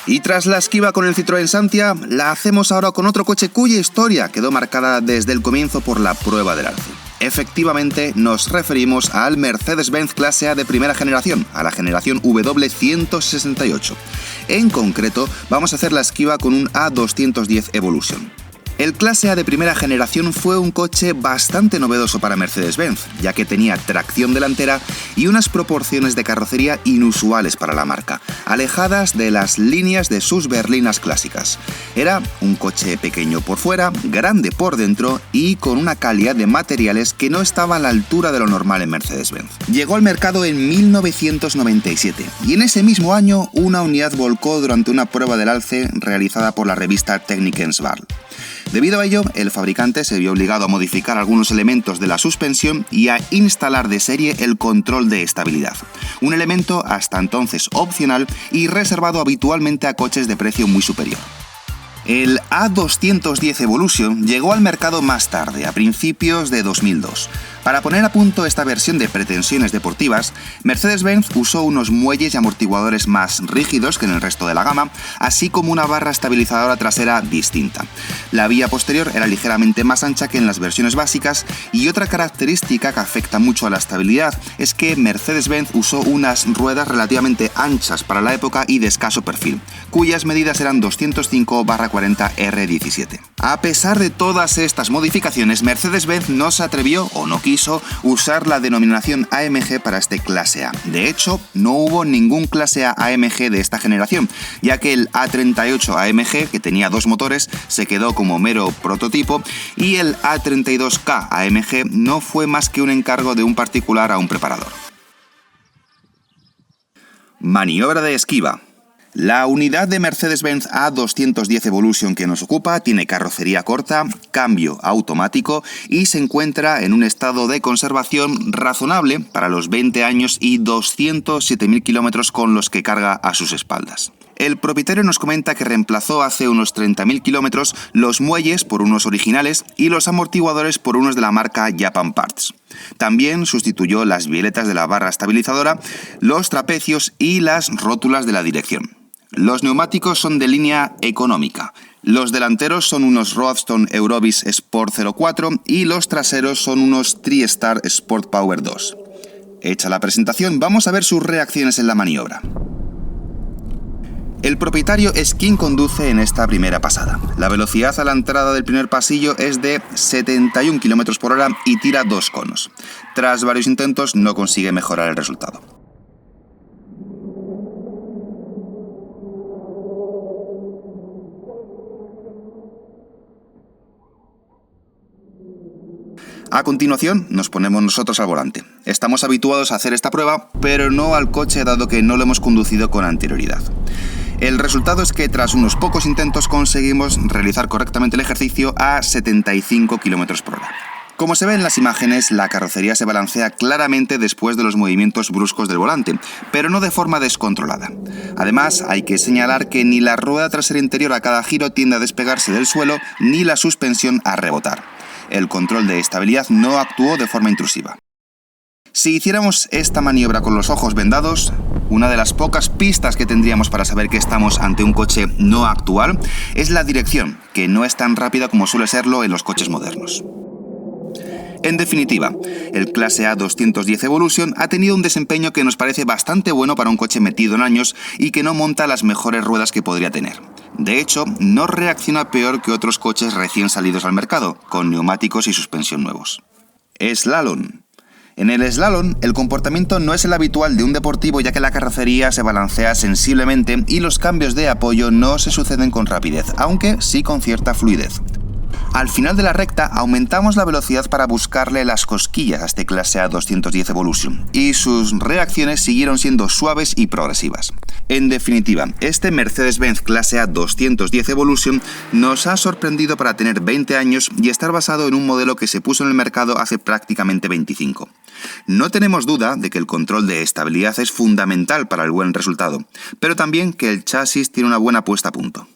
Y tras la esquiva con el Citroën Xantia, la hacemos ahora con otro coche cuya historia quedó marcada desde el comienzo por la prueba del alce. Efectivamente, nos referimos al Mercedes-Benz Clase A de primera generación, a la generación W168. En concreto, vamos a hacer la esquiva con un A210 Evolution. El Clase A de primera generación fue un coche bastante novedoso para Mercedes-Benz, ya que tenía tracción delantera y unas proporciones de carrocería inusuales para la marca, alejadas de las líneas de sus berlinas clásicas. Era un coche pequeño por fuera, grande por dentro y con una calidad de materiales que no estaba a la altura de lo normal en Mercedes-Benz. Llegó al mercado en 1997 y en ese mismo año una unidad volcó durante una prueba del alce realizada por la revista Technikens Wahl. Debido a ello, el fabricante se vio obligado a modificar algunos elementos de la suspensión y a instalar de serie el control de estabilidad, un elemento hasta entonces opcional y reservado habitualmente a coches de precio muy superior. El A210 Evolution llegó al mercado más tarde, a principios de 2002. Para poner a punto esta versión de pretensiones deportivas, Mercedes-Benz usó unos muelles y amortiguadores más rígidos que en el resto de la gama, así como una barra estabilizadora trasera distinta. La vía posterior era ligeramente más ancha que en las versiones básicas y otra característica que afecta mucho a la estabilidad es que Mercedes-Benz usó unas ruedas relativamente anchas para la época y de escaso perfil, cuyas medidas eran 205/40 R17. A pesar de todas estas modificaciones, Mercedes-Benz no se atrevió o no quiso usar la denominación AMG para este Clase A. De hecho, no hubo ningún Clase A AMG de esta generación, ya que el A38 AMG, que tenía dos motores, se quedó como mero prototipo y el A32K AMG no fue más que un encargo de un particular a un preparador. Maniobra de esquiva. La unidad de Mercedes-Benz A210 Evolution que nos ocupa tiene carrocería corta, cambio automático y se encuentra en un estado de conservación razonable para los 20 años y 207.000 kilómetros con los que carga a sus espaldas. El propietario nos comenta que reemplazó hace unos 30.000 kilómetros los muelles por unos originales y los amortiguadores por unos de la marca Japan Parts. También sustituyó las bieletas de la barra estabilizadora, los trapecios y las rótulas de la dirección. Los neumáticos son de línea económica. Los delanteros son unos Roadstone Eurovis Sport 04 y los traseros son unos TriStar Sport Power 2. Hecha la presentación, vamos a ver sus reacciones en la maniobra. El propietario es quien conduce en esta primera pasada. La velocidad a la entrada del primer pasillo es de 71 km por hora y tira 2 conos. Tras varios intentos no consigue mejorar el resultado. A continuación, nos ponemos nosotros al volante. Estamos habituados a hacer esta prueba, pero no al coche dado que no lo hemos conducido con anterioridad. El resultado es que tras unos pocos intentos conseguimos realizar correctamente el ejercicio a 75 km por hora. Como se ve en las imágenes, la carrocería se balancea claramente después de los movimientos bruscos del volante, pero no de forma descontrolada. Además, hay que señalar que ni la rueda trasera interior a cada giro tiende a despegarse del suelo, ni la suspensión a rebotar. El control de estabilidad no actuó de forma intrusiva. Si hiciéramos esta maniobra con los ojos vendados, una de las pocas pistas que tendríamos para saber que estamos ante un coche no actual es la dirección, que no es tan rápida como suele serlo en los coches modernos. En definitiva, el Clase A210 Evolution ha tenido un desempeño que nos parece bastante bueno para un coche metido en años y que no monta las mejores ruedas que podría tener. De hecho, no reacciona peor que otros coches recién salidos al mercado, con neumáticos y suspensión nuevos. Slalom. En el slalom, el comportamiento no es el habitual de un deportivo, ya que la carrocería se balancea sensiblemente y los cambios de apoyo no se suceden con rapidez, aunque sí con cierta fluidez. Al final de la recta aumentamos la velocidad para buscarle las cosquillas a este Clase A210 Evolution y sus reacciones siguieron siendo suaves y progresivas. En definitiva, este Mercedes-Benz Clase A210 Evolution nos ha sorprendido para tener 20 años y estar basado en un modelo que se puso en el mercado hace prácticamente 25. No tenemos duda de que el control de estabilidad es fundamental para el buen resultado, pero también que el chasis tiene una buena puesta a punto.